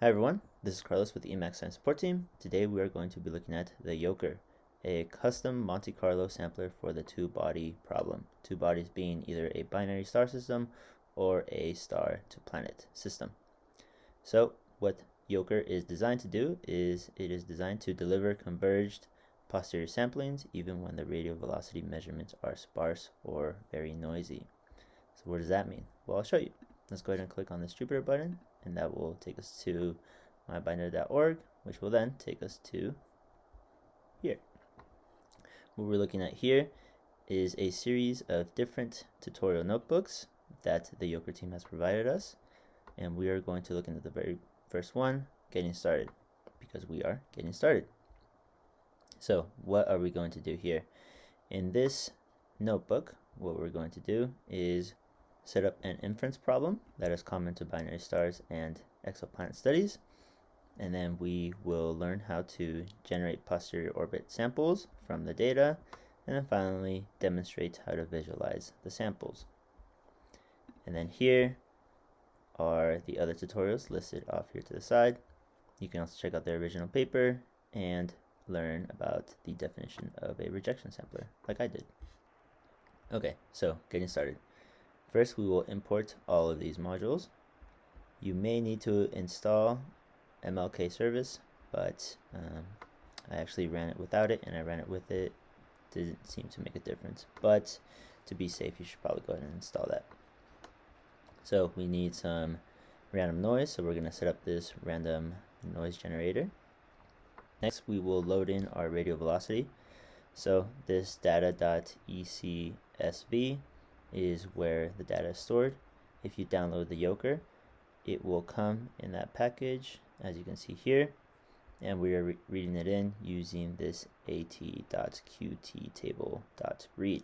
Hi everyone, this is Carlos with the Emacs Science Support Team. Today we are going to be looking at the Yoker, a custom Monte Carlo sampler for the two-body problem. Two bodies being either a binary star system or a star-to-planet system. So what Yoker is designed to do is it is designed to deliver converged posterior samplings even when the radial velocity measurements are sparse or very noisy. So what does that mean? Well, I'll show you. Let's go ahead and click on this Jupyter button, and that will take us to mybinder.org, which will then take us to here. What we're looking at here is a series of different tutorial notebooks that the Yoker team has provided us, and we are going to look into the very first one, getting started, because we are getting started. So what are we going to do here? In this notebook, what we're going to do is set up an inference problem that is common to binary stars and exoplanet studies, and then we will learn how to generate posterior orbit samples from the data, and then finally demonstrate how to visualize the samples. And then here are the other tutorials listed off here to the side. You can also check out the original paper and learn about the definition of a rejection sampler like I did. Okay, so getting started. First, we will import all of these modules. You may need to install MLK service, but I actually ran it without it, and I ran it with it. Didn't seem to make a difference, but to be safe, you should probably go ahead and install that. So we need some random noise, so we're going to set up this random noise generator. Next, we will load in our radial velocity. So this data.ecsv is where the data is stored. If you download the Yoker, it will come in that package, as you can see here, and we are reading it in using this at.qttable.read.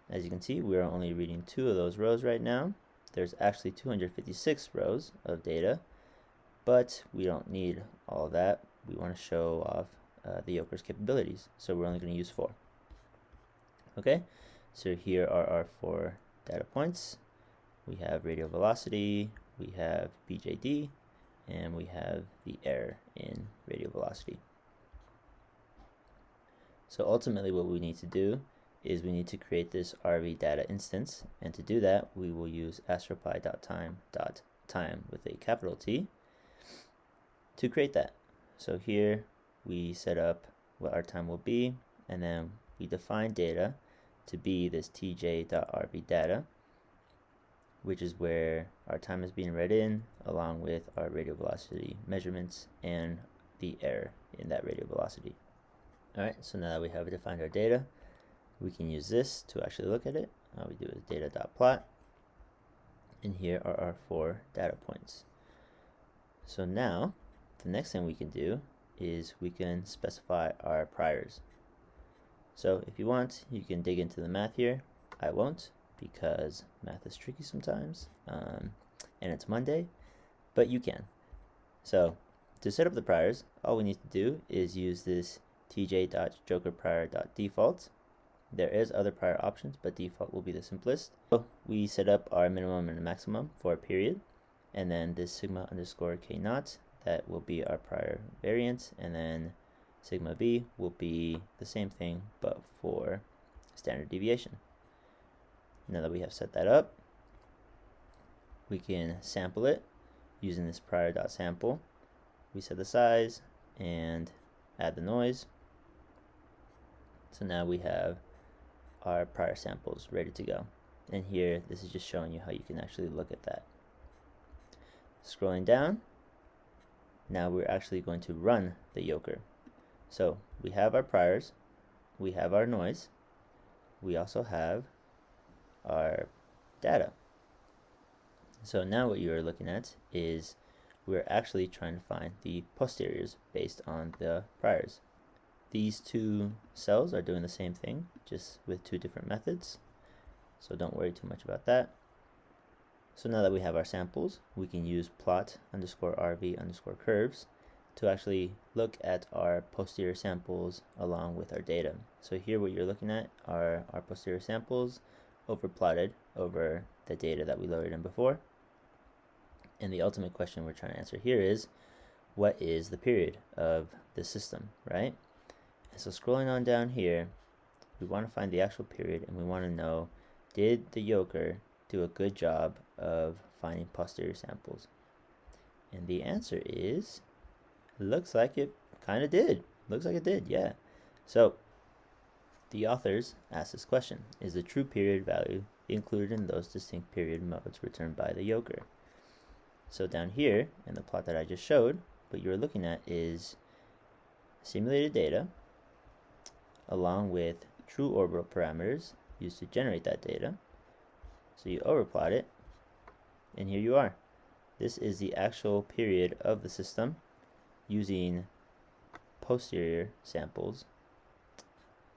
As you can see, we are only reading 2 of those rows right now. There's actually 256 rows of data, but we don't need all that. We want to show off the Yoker's capabilities, so we're only going to use 4. Okay, so here are our 4 data points. We have radial velocity, we have BJD, and we have the error in radial velocity. So ultimately what we need to do is we need to create this RV data instance, and to do that we will use astropy.time with a capital T to create that. So here we set up what our time will be, and then we define data to be this tj.rvdata, which is where our time is being read in along with our radial velocity measurements and the error in that radial velocity. Alright, so now that we have defined our data, we can use this to actually look at it. All we do is data.plot, and here are our 4 data points. So now the next thing we can do is we can specify our priors. So if you want, you can dig into the math here. I won't, because math is tricky sometimes, and it's Monday, but you can. So to set up the priors, all we need to do is use this tj.jokerprior.default. There is other prior options, but default will be the simplest. So we set up our minimum and maximum for a period, and then this sigma underscore k naught, that will be our prior variance, and then sigma v will be the same thing but for standard deviation. Now that we have set that up, we can sample it using this prior.sample. We set the size and add the noise. So now we have our prior samples ready to go. And here, this is just showing you how you can actually look at that. Scrolling down, now we're actually going to run the Yoker. So we have our priors, we have our noise, we also have our data. So now what you are looking at is we're actually trying to find the posteriors based on the priors. These 2 cells are doing the same thing, just with 2 different methods, so don't worry too much about that. So now that we have our samples, we can use plot_rv_curves to actually look at our posterior samples along with our data. So here what you're looking at are our posterior samples overplotted over the data that we loaded in before. And the ultimate question we're trying to answer here is, what is the period of the system, right? And so scrolling on down here, we want to find the actual period, and we want to know, did the yoker do a good job of finding posterior samples? And the answer is, looks like it kind of did. Looks like it did, yeah. So the authors asked this question: is the true period value included in those distinct period modes returned by the yoker? So down here in the plot that I just showed, what you're looking at is simulated data along with true orbital parameters used to generate that data. So you overplot it, and here you are. This is the actual period of the system using posterior samples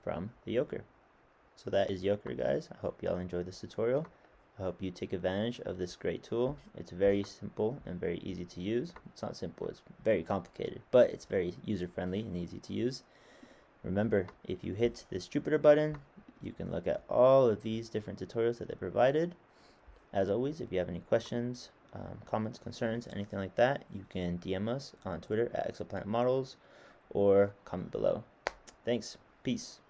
from the yoker. So that is yoker, guys. I hope y'all enjoyed this tutorial. I hope you take advantage of this great tool. It's very simple and very easy to use. It's not simple, it's very complicated, but it's very user-friendly and easy to use. Remember, if you hit this Jupyter button, you can look at all of these different tutorials that they provided. As always, if you have any questions, comments, concerns, anything like that, you can DM us on Twitter at exoplanetmodels or comment below. Thanks. Peace.